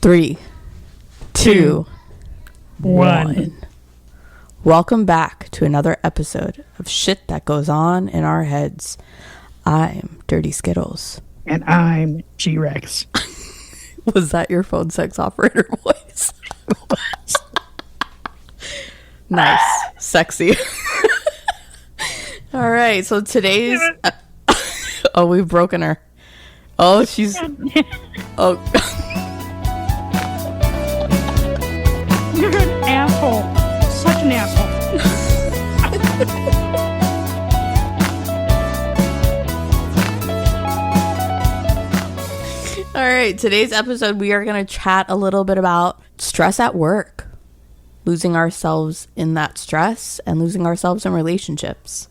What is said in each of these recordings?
3, 2, 1. Welcome back to another episode of Shit That Goes On in Our Heads. I'm Dirty Skittles. And I'm G-Rex. Was that your phone sex operator voice? Nice. Sexy. All right, so today's... Oh, we've broken her. Oh, she's... Oh... You're an asshole. Such an asshole. All right, today's episode, we are going to chat a little bit about stress at work, losing ourselves in that stress, and losing ourselves in relationships.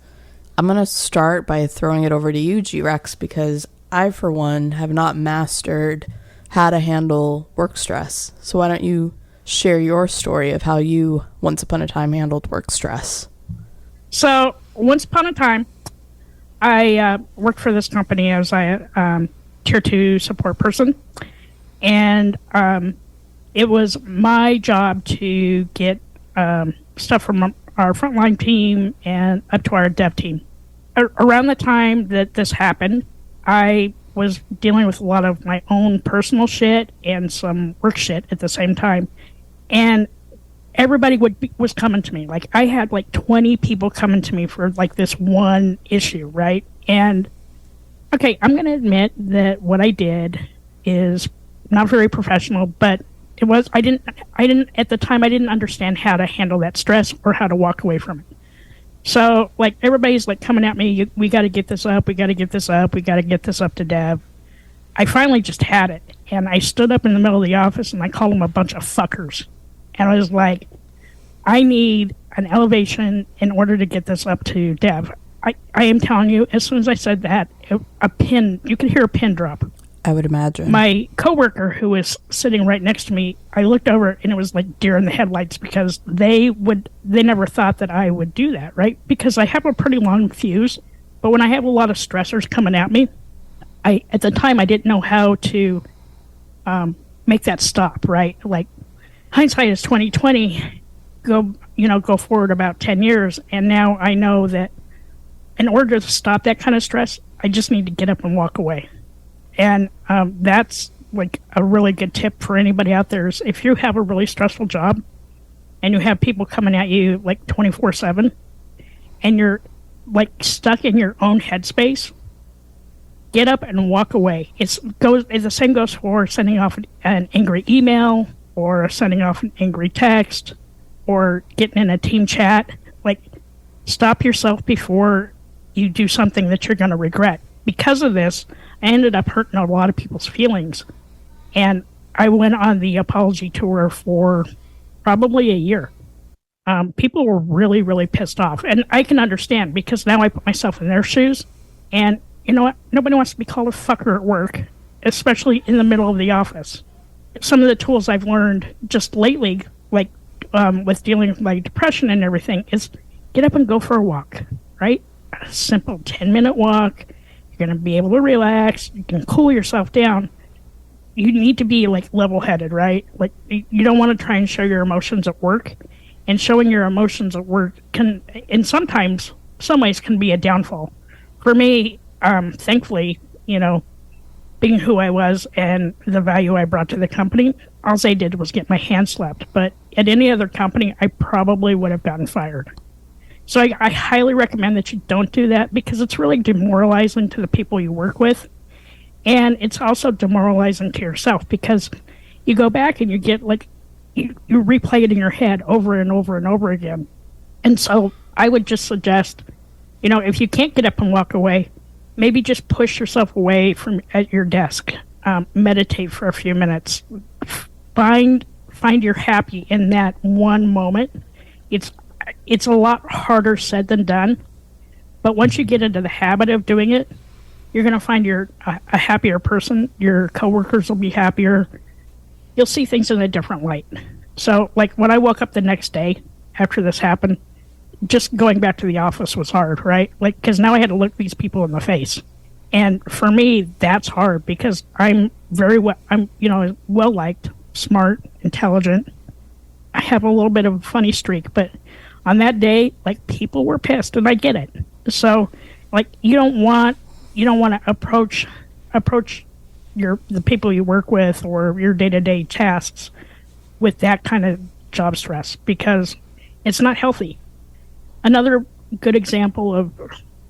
I'm going to start by throwing it over to you, G-Rex, because I, for one, have not mastered how to handle work stress. So why don't you share your story of how you once upon a time handled work stress? So once upon a time, I worked for this company as a tier 2 support person, and it was my job to get stuff from our frontline team and up to our dev team. Around the time that this happened, I was dealing with a lot of my own personal shit and some work shit at the same time. And everybody was coming to me. Like, I had like 20 people coming to me for like this one issue, right? And okay, I'm going to admit that what I did is not very professional, but it was, I didn't at the time, I didn't understand how to handle that stress or how to walk away from it. So like everybody's like coming at me, we got to get this up, we got to get this up, we got to get this up to dev. I finally just had it, and I stood up in the middle of the office and I called them a bunch of fuckers. And I was like, I need an elevation in order to get this up to dev. I am telling you, as soon as I said that, a pin, you could hear a pin drop. I would imagine. My coworker, who was sitting right next to me, I looked over and it was like deer in the headlights, because they never thought that I would do that, right? Because I have a pretty long fuse, but when I have a lot of stressors coming at me, at the time I didn't know how to make that stop, right? Like, hindsight is 2020. Go forward about 10 years, and now I know that in order to stop that kind of stress, I just need to get up and walk away. And that's like a really good tip for anybody out there. Is if you have a really stressful job and you have people coming at you like 24/7, and you're like stuck in your own headspace, get up and walk away. The same goes for sending off an angry email, or sending off an angry text, or getting in a team chat. Like, stop yourself before you do something that you're going to regret. Because of this, I ended up hurting a lot of people's feelings. And I went on the apology tour for probably a year. People were really, really pissed off. And I can understand, because now I put myself in their shoes. And you know what? Nobody wants to be called a fucker at work, especially in the middle of the office. Some of the tools I've learned just lately, like with dealing with my depression and everything, is get up and go for a walk, right? A simple 10-minute walk. You're going to be able to relax. You can cool yourself down. You need to be like level-headed, right? Like, you don't want to try and show your emotions at work. And showing your emotions at work can, in some ways, can be a downfall. For me, thankfully, being who I was and the value I brought to the company, all I did was get my hand slapped. But at any other company, I probably would have gotten fired. So I highly recommend that you don't do that, because it's really demoralizing to the people you work with. And it's also demoralizing to yourself, because you go back and you get like, you replay it in your head over and over and over again. And so I would just suggest, if you can't get up and walk away, maybe just push yourself away from at your desk. Meditate for a few minutes. Find you're happy in that one moment. It's a lot harder said than done, but once you get into the habit of doing it, you're going to find you're a happier person. Your coworkers will be happier. You'll see things in a different light. So, like, when I woke up the next day after this happened, just going back to the office was hard, right? Like, because now I had to look these people in the face. And for me, that's hard, because I'm well liked, smart, intelligent. I have a little bit of a funny streak, but on that day, like, people were pissed, and I get it. So, like, you don't want to approach the people you work with or your day-to-day tasks with that kind of job stress, because it's not healthy. Another good example of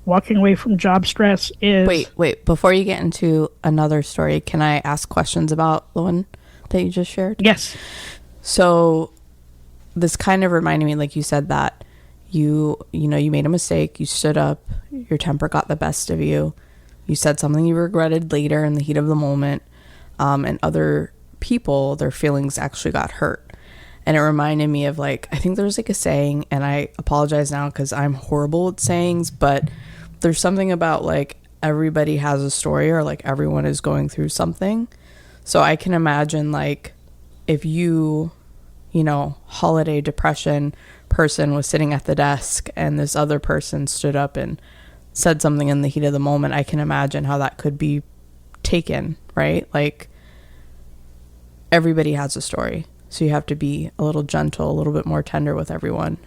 walking away from job stress is... Wait. Before you get into another story, can I ask questions about the one that you just shared? Yes. So this kind of reminded me, like you said, that you made a mistake. You stood up. Your temper got the best of you. You said something you regretted later in the heat of the moment. And other people, their feelings actually got hurt. And it reminded me of, like, I think there's like a saying, and I apologize now because I'm horrible at sayings, but there's something about, like, everybody has a story, or like everyone is going through something. So I can imagine, like, if you holiday depression person was sitting at the desk and this other person stood up and said something in the heat of the moment, I can imagine how that could be taken, right? Like, everybody has a story. So you have to be a little gentle, a little bit more tender with everyone.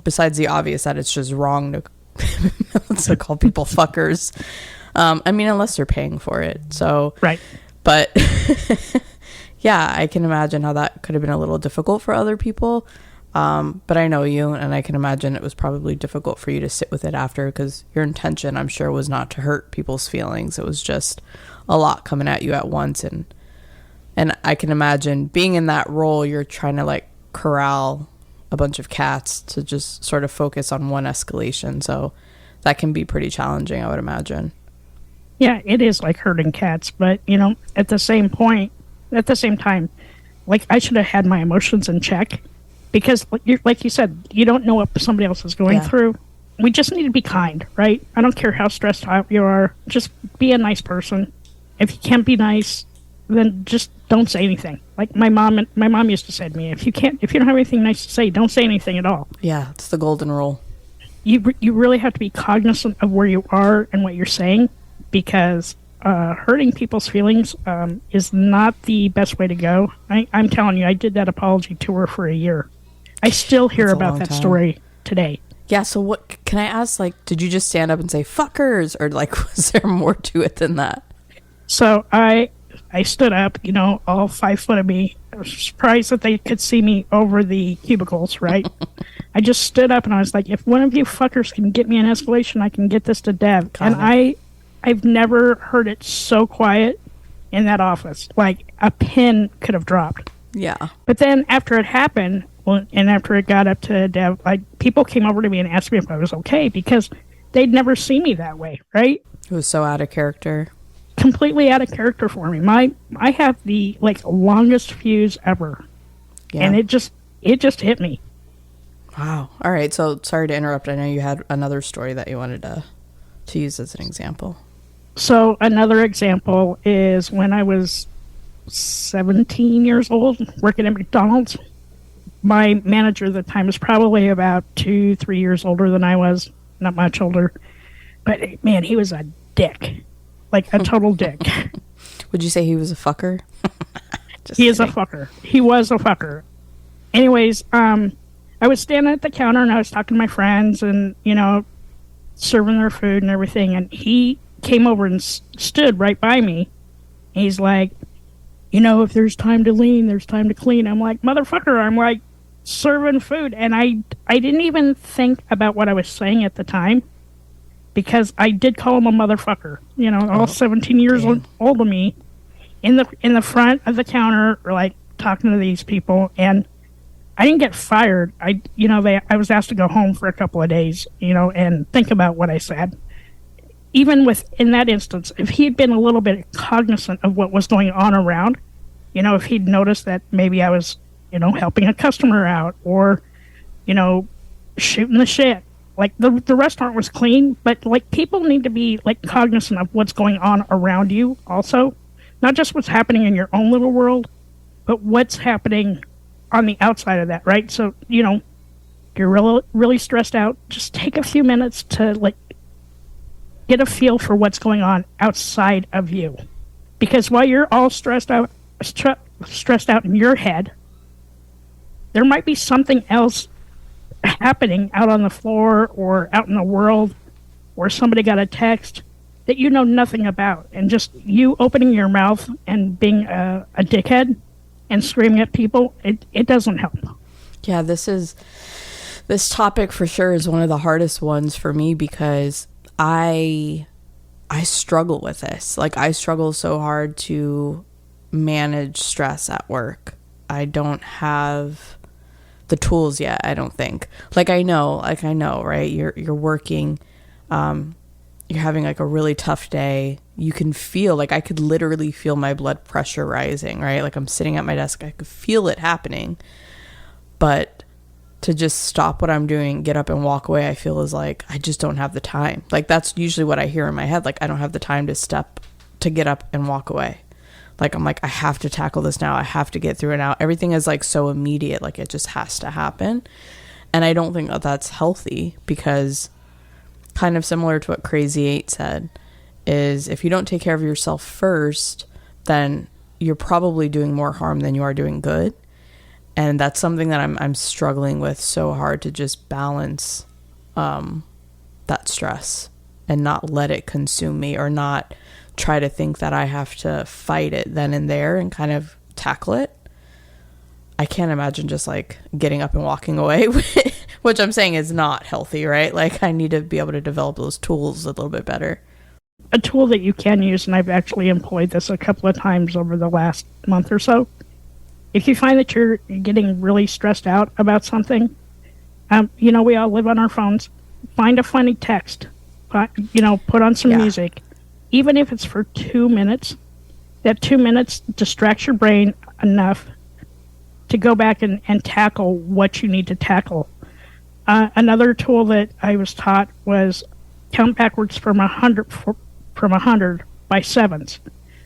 Besides the obvious that it's just wrong to call people fuckers. Unless they're paying for it. So, right. But yeah, I can imagine how that could have been a little difficult for other people. But I know you, and I can imagine it was probably difficult for you to sit with it after, because your intention, I'm sure, was not to hurt people's feelings. It was just a lot coming at you at once. And I can imagine being in that role, you're trying to, like, corral a bunch of cats to just sort of focus on one escalation. So that can be pretty challenging, I would imagine. Yeah, it is like herding cats. But, at the same time, like, I should have had my emotions in check, because, like you said, you don't know what somebody else is going through. We just need to be kind, right? I don't care how stressed out you are. Just be a nice person. If you can't be nice, then just don't say anything. Like my mom used to say to me, if you don't have anything nice to say, don't say anything at all. Yeah, it's the golden rule. You really have to be cognizant of where you are and what you're saying, because hurting people's feelings is not the best way to go. I'm telling you, I did that apology tour for a year. I still hear about that story today. Yeah, so what can I ask? Like, did you just stand up and say fuckers, or like was there more to it than that? So I stood up, all 5 foot of me. I was surprised that they could see me over the cubicles, right? I just stood up and I was like, if one of you fuckers can get me an escalation, I can get this to Dev. I've never heard it so quiet in that office. Like, a pin could have dropped. Yeah. But then after it happened, and after it got up to Dev, like, people came over to me and asked me if I was okay, because they'd never seen me that way, right? It was so out of character. Completely out of character for me. I have the, like, longest fuse ever. Yeah. And it just hit me. Wow. All right. So sorry to interrupt. I know you had another story that you wanted to use as an example. So another example is when I was 17 years old, working at McDonald's. My manager at the time was probably about 2-3 years older than I was. Not much older. But, man, he was a dick. Like, a total dick. Would you say he was a fucker? He is a fucker. He was a fucker. Anyways, I was standing at the counter and I was talking to my friends and, serving their food and everything. And he came over and stood right by me. And he's like, if there's time to lean, there's time to clean. I'm like, motherfucker, I'm like serving food. And I didn't even think about what I was saying at the time, because I did call him a motherfucker, all 17 years old of me in the front of the counter, like, talking to these people. And I didn't get fired. I was asked to go home for a couple of days, and think about what I said. Even in that instance, if he'd been a little bit cognizant of what was going on around, if he'd noticed that maybe I was, helping a customer out, or, shooting the shit. Like, the restaurant was clean, but, like, people need to be, like, cognizant of what's going on around you also. Not just what's happening in your own little world, but what's happening on the outside of that, right? So, you're really, really stressed out. Just take a few minutes to, like, get a feel for what's going on outside of you. Because while you're all stressed out stressed out in your head, there might be something else happening out on the floor or out in the world, or somebody got a text that you know nothing about. And just you opening your mouth and being a dickhead and screaming at people, it doesn't help. Yeah, this topic for sure is one of the hardest ones for me because I struggle with this. Like, I struggle so hard to manage stress at work. I don't have the tools yet, I don't think. I know, right? You're working, you're having like a really tough day. You can feel, like, I could literally feel my blood pressure rising, right? Like, I'm sitting at my desk, I could feel it happening. But to just stop what I'm doing, get up and walk away, I feel is like, I just don't have the time. Like, that's usually what I hear in my head. Like, I don't have the time to get up and walk away. Like, I'm like, I have to tackle this now. I have to get through it now. Everything is like so immediate. Like, it just has to happen. And I don't think that that's healthy, because kind of similar to what Crazy 8 said is, if you don't take care of yourself first, then you're probably doing more harm than you are doing good. And that's something that I'm struggling with so hard, to just balance that stress and not let it consume me, or not try to think that I have to fight it then and there and kind of tackle it. I can't imagine just like getting up and walking away, which I'm saying is not healthy, right? Like, I need to be able to develop those tools a little bit better. A tool that you can use, and I've actually employed this a couple of times over the last month or so. If you find that you're getting really stressed out about something, we all live on our phones. Find a funny text, put on some music. Even if it's for 2 minutes, that 2 minutes distracts your brain enough to go back and tackle what you need to tackle. Another tool that I was taught was count backwards from 100 by sevens,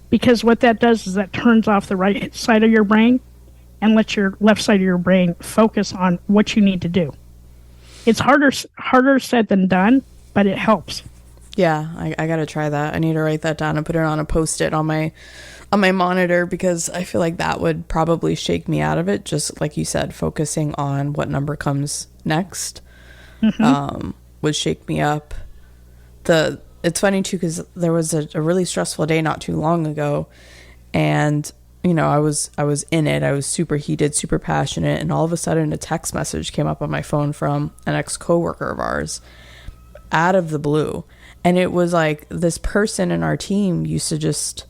because what that does is that turns off the right side of your brain and lets your left side of your brain focus on what you need to do. It's harder said than done, but it helps. Yeah, I gotta try that. I need to write that down and put it on a Post-it on my monitor, because I feel like that would probably shake me out of it. Just like you said, focusing on what number comes next would shake me up. It's funny too, because there was a really stressful day not too long ago, and I was in it. I was super heated, super passionate, and all of a sudden a text message came up on my phone from an ex-coworker of ours, out of the blue. And it was like, this person in our team used to just,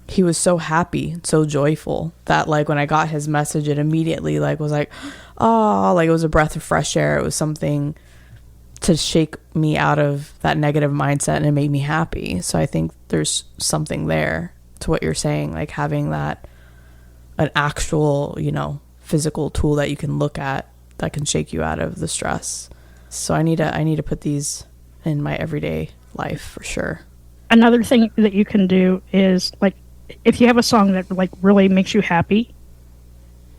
he was so happy, so joyful, that like when I got his message, it immediately like was like, oh, like it was a breath of fresh air. It was something to shake me out of that negative mindset, and it made me happy. So I think there's something there to what you're saying, like having that, an actual, physical tool that you can look at that can shake you out of the stress. So I need to put these in my everyday life for sure. Another thing that you can do is, like, if you have a song that like really makes you happy,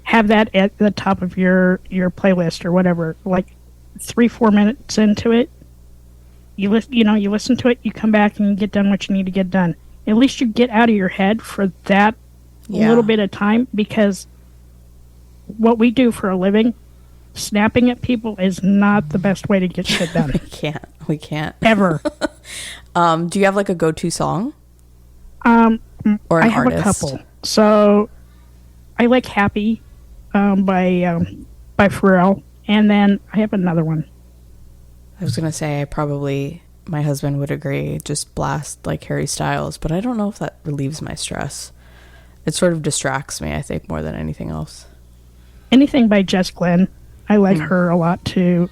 have that at the top of your playlist or whatever. Like 3-4 minutes into it, you listen to it, you come back and you get done what you need to get done. At least you get out of your head for that little bit of time, because what we do for a living, snapping at people, is not the best way to get shit done. We can't ever. Do you have like a go-to song? Or an artist? A couple. So I like Happy by Pharrell, and then I have another one. I was gonna say, my husband would agree, just blast like Harry Styles, but I don't know if that relieves my stress. It sort of distracts me, I think, more than anything else. Anything by Jess Glynn. I like her a lot too.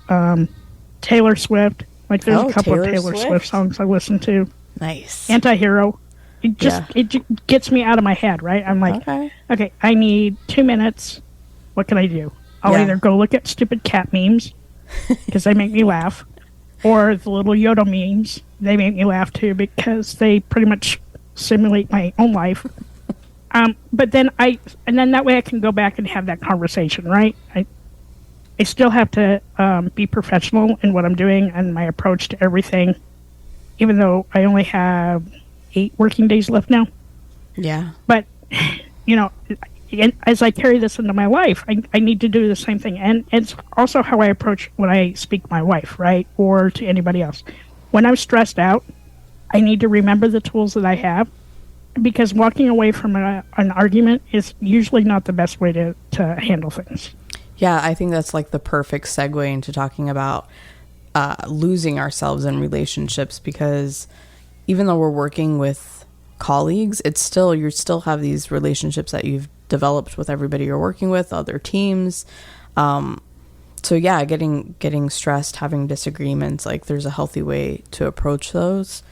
Taylor Swift. Like, there's a couple of Taylor Swift songs I listen to. Nice. Anti-Hero. It just gets me out of my head, right? I'm like, okay, I need 2 minutes. What can I do? I'll either go look at stupid cat memes, because they make me laugh, or the little Yoda memes. They make me laugh too, because they pretty much simulate my own life. But then that way I can go back and have that conversation, right? I still have to be professional in what I'm doing and my approach to everything, even though I only have 8 working days left now. Yeah. But, you know, and as I carry this into my life, I need to do the same thing. And it's also how I approach when I speak to my wife, right? Or to anybody else. When I'm stressed out, I need to remember the tools that I have, because walking away from an argument is usually not the best way to handle things. Yeah, I think that's like the perfect segue into talking about losing ourselves in relationships, because even though we're working with colleagues, it's still, you still have these relationships that you've developed with everybody you're working with, other teams. So yeah, getting stressed, having disagreements, like there's a healthy way to approach those.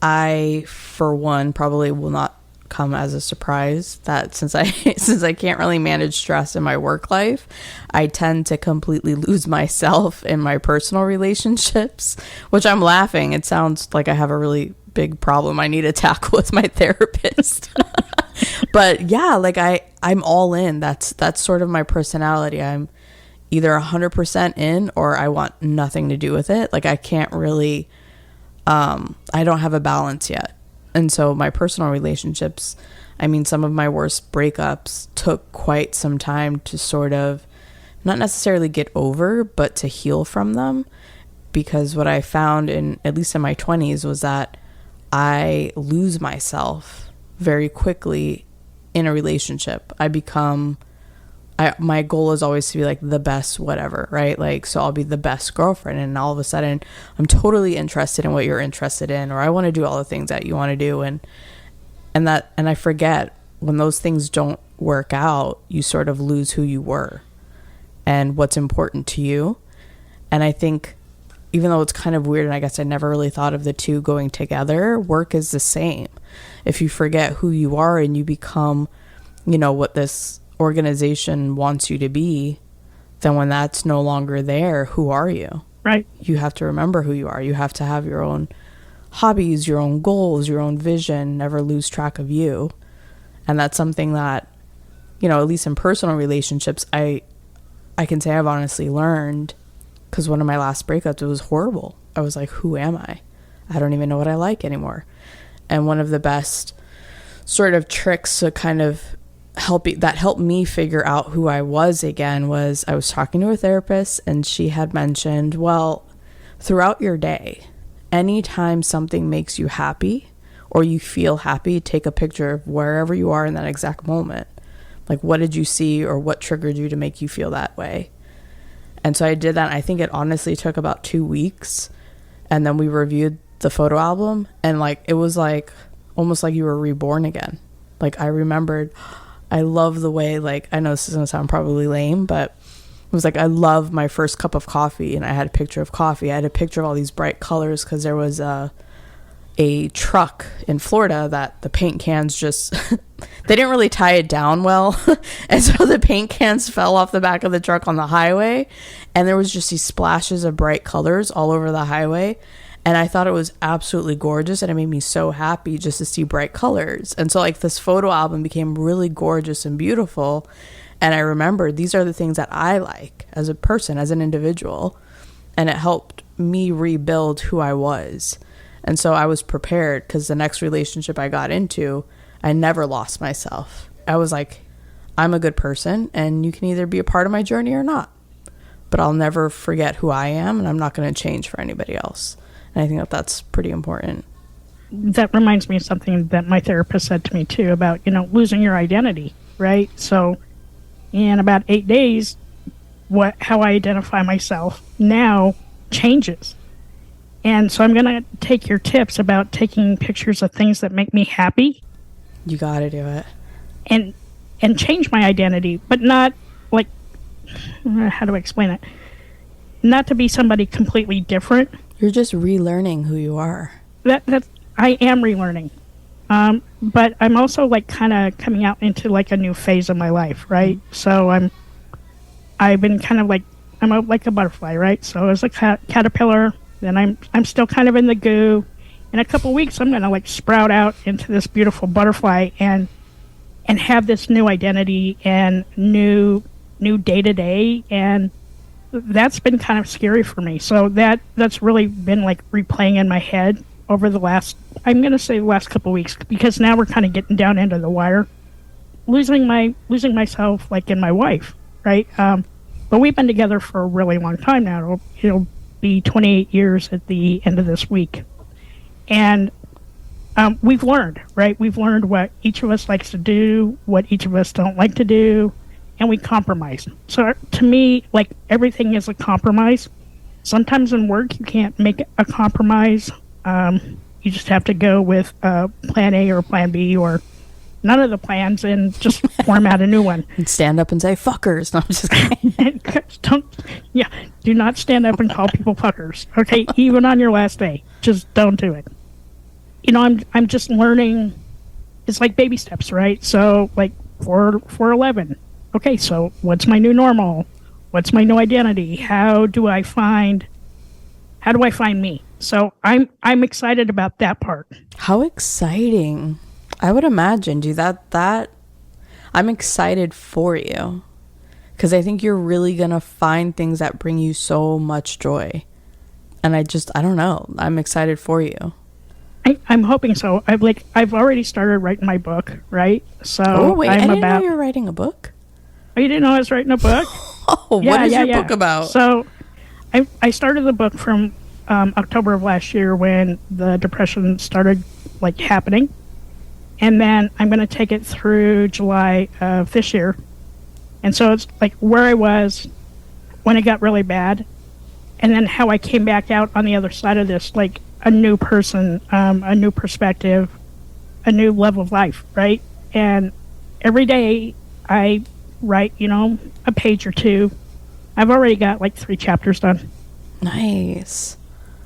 I, for one, probably will not come as a surprise that since I can't really manage stress in my work life, I tend to completely lose myself in my personal relationships, which I'm laughing. It sounds like I have a really big problem I need to tackle with my therapist. But yeah, like I'm all in. That's sort of my personality. I'm either 100% in or I want nothing to do with it. Like I can't really I don't have a balance yet. And so my personal relationships, I mean, some of my worst breakups took quite some time to sort of not necessarily get over, but to heal from them. Because what I found at least in my 20s, was that I lose myself very quickly in a relationship. My goal is always to be like the best whatever, right? Like, so I'll be the best girlfriend, and all of a sudden I'm totally interested in what you're interested in, or I want to do all the things that you want to do. And I forget when those things don't work out, you sort of lose who you were and what's important to you. And I think even though it's kind of weird, and I guess I never really thought of the two going together, work is the same. If you forget who you are and you become, what this organization wants you to be, then when that's no longer there, who are you? Right. You have to remember who you are. You have to have your own hobbies, your own goals, your own vision, never lose track of you. And that's something that, at least in personal relationships, I can say I've honestly learned, because one of my last breakups, it was horrible. I was like, who am I? I don't even know what I like anymore. And one of the best sort of tricks to kind of helped me figure out who I was again was I was talking to a therapist, and she had mentioned, well, throughout your day, anytime something makes you happy or you feel happy, take a picture of wherever you are in that exact moment. Like, what did you see or what triggered you to make you feel that way? And so I did that. I think it honestly took about 2 weeks. And then we reviewed the photo album, and like, it was like almost like you were reborn again. Like, I remembered, I love the way, like, I know this is going to sound probably lame, but it was like, I love my first cup of coffee, and I had a picture of coffee. I had a picture of all these bright colors because there was a truck in Florida that the paint cans just, they didn't really tie it down well. And so the paint cans fell off the back of the truck on the highway, and there was just these splashes of bright colors all over the highway. And I thought it was absolutely gorgeous, and it made me so happy just to see bright colors. And so like this photo album became really gorgeous and beautiful. And I remembered these are the things that I like as a person, as an individual. And it helped me rebuild who I was. And so I was prepared, because the next relationship I got into, I never lost myself. I was like, I'm a good person, and you can either be a part of my journey or not. But I'll never forget who I am, and I'm not going to change for anybody else. And I think that that's pretty important. That reminds me of something that my therapist said to me too about, losing your identity, right? So in about 8 days, how I identify myself now changes. And so I'm going to take your tips about taking pictures of things that make me happy. You got to do it. And change my identity, but not like, how do I explain it? Not to be somebody completely different. You're just relearning who you are. That I am relearning. But I'm also like kind of coming out into like a new phase of my life, right? Mm-hmm. So I've been kind of like, like a butterfly, right? So as a caterpillar, then I'm still kind of in the goo. In a couple weeks, I'm going to like sprout out into this beautiful butterfly and have this new identity and new day-to-day, and that's been kind of scary for me. So that's really been like replaying in my head over the last couple of weeks, because now we're kind of getting down into the wire. losing myself, like, in my wife, right? But we've been together for a really long time now. It'll be 28 years at the end of this week. And we've learned, right? We've learned what each of us likes to do, what each of us don't like to do, and we compromise. So to me, like, everything is a compromise. Sometimes in work, you can't make a compromise. You just have to go with plan A or plan B or none of the plans and just format a new one. And stand up and say, fuckers. No, I'm just kidding. Do not stand up and call people fuckers. Okay, even on your last day. Just don't do it. You know, I'm just learning. It's like baby steps, right? So, like, 411. Okay, so what's my new normal? What's my new identity? How do I find me? So I'm excited about that part. How exciting. I would imagine, dude, that I'm excited for you. Because I think you're really going to find things that bring you so much joy. And I don't know. I'm excited for you. I'm hoping so. I've already started writing my book, right? So wait, I didn't know you were writing a book. Oh, you didn't know I was writing a book? What is your book about? So I started the book from October of last year when the depression started, like, happening. And then I'm going to take it through July of this year. And so it's like where I was when it got really bad, and then how I came back out on the other side of this, like a new person, a new perspective, a new level of life, right? And every day I write, a page or two. I've already got like 3 chapters done. Nice.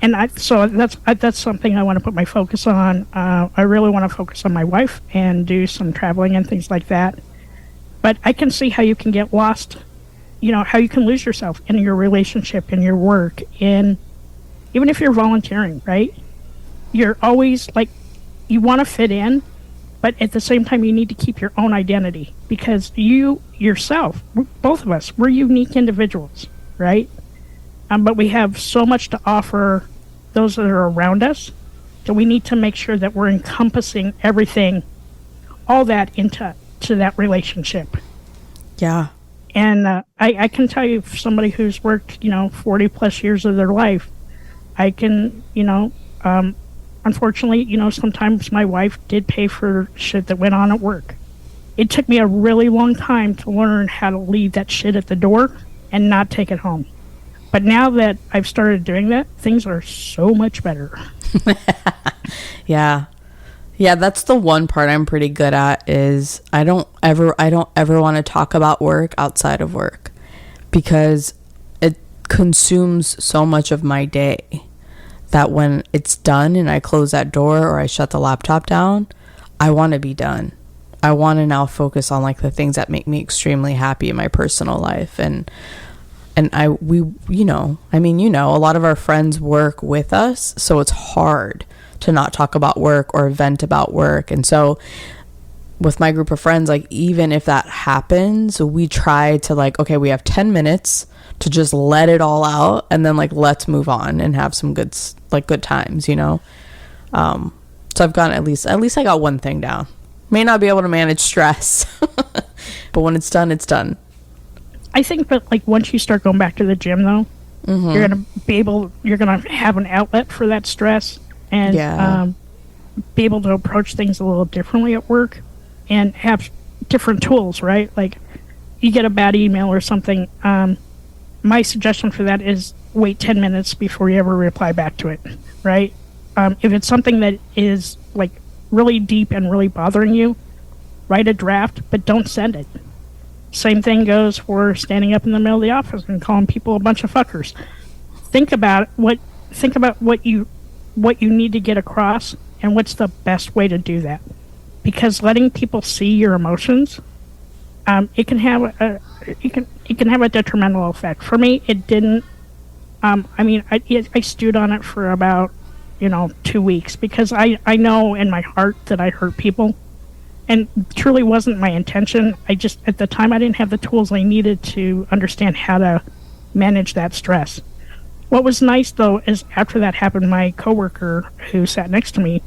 And so that's something I want to put my focus on. I really want to focus on my wife and do some traveling and things like that. But I can see how you can get lost, how you can lose yourself in your relationship, in your work, even if you're volunteering, right? You're always like, you want to fit in, but at the same time, you need to keep your own identity because you yourself, both of us, we're unique individuals, right? But we have so much to offer those that are around us that we need to make sure that we're encompassing everything, all that into that relationship. Yeah. And I can tell you, for somebody who's worked, 40 plus years of their life, I can, unfortunately, sometimes my wife did pay for shit that went on at work. It took me a really long time to learn how to leave that shit at the door and not take it home. But now that I've started doing that, things are so much better. Yeah. Yeah, that's the one part I'm pretty good at is I don't ever want to talk about work outside of work because it consumes so much of my day that when it's done and I close that door or I shut the laptop down, I want to be done. I want to now focus on like the things that make me extremely happy in my personal life. And a lot of our friends work with us, so it's hard to not talk about work or vent about work. And so with my group of friends, like even if that happens, we try to like, okay, we have 10 minutes to just let it all out and then like let's move on and have some good times, so I've gotten at least I got one thing down. May not be able to manage stress but when it's done, it's done. I think that like once you start going back to the gym though, you're gonna have an outlet for that stress and be able to approach things a little differently at work and have different tools, right? Like you get a bad email or something, my suggestion for that is wait 10 minutes before you ever reply back to it, right? If it's something that is like really deep and really bothering you, write a draft, but don't send it. Same thing goes for standing up in the middle of the office and calling people a bunch of fuckers. Think about what you need to get across and what's the best way to do that. Because letting people see your emotions, it can have a detrimental effect. For me, it didn't. I stewed on it for about 2 weeks because I know in my heart that I hurt people. And truly wasn't my intention. At the time, I didn't have the tools I needed to understand how to manage that stress. What was nice, though, is after that happened, my coworker who sat next to me,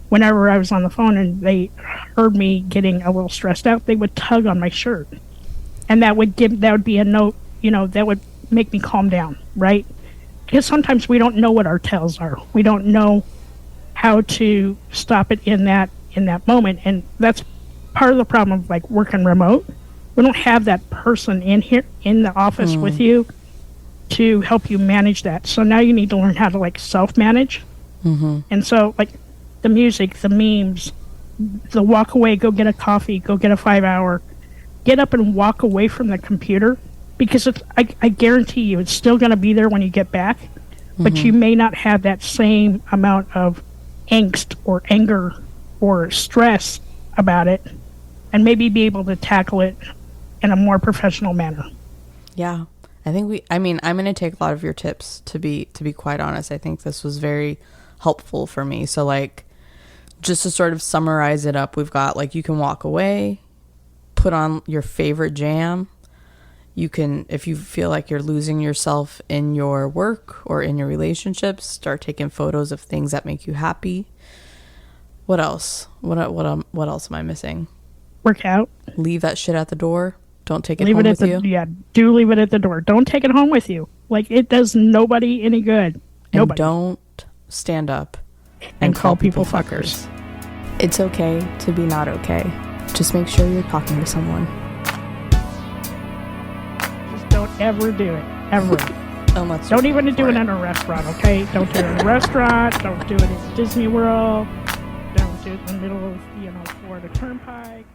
whenever I was on the phone and they heard me getting a little stressed out, they would tug on my shirt. And that would be a note, that would make me calm down, right? Because sometimes we don't know what our tells are. We don't know how to stop it in that moment. And that's part of the problem of like working remote. We don't have that person in here in the office with you to help you manage that. So now you need to learn how to like self-manage. And so like the music, the memes, the walk away, go get a coffee, go get a 5-hour, get up and walk away from the computer, because I guarantee you it's still going to be there when you get back, but you may not have that same amount of angst or anger or stress about it, and maybe be able to tackle it in a more professional manner. Yeah. I'm going to take a lot of your tips, to be quite honest. I think this was very helpful for me. So like, just to sort of summarize it up, we've got like, you can walk away, put on your favorite jam. You can, if you feel like you're losing yourself in your work or in your relationships, start taking photos of things that make you happy. What else? What else am I missing? Work out. Leave that shit at the door. Don't take it home with you. Yeah, do leave it at the door. Don't take it home with you. Like, it does nobody any good. Nobody. And don't stand up and call people fuckers. It's okay to be not okay. Just make sure you're talking to someone. Just don't ever do it. Ever. Don't even do it in a restaurant, okay? Don't do it in a restaurant. Don't do it at Disney World. Don't do it in the middle of, Florida Turnpike.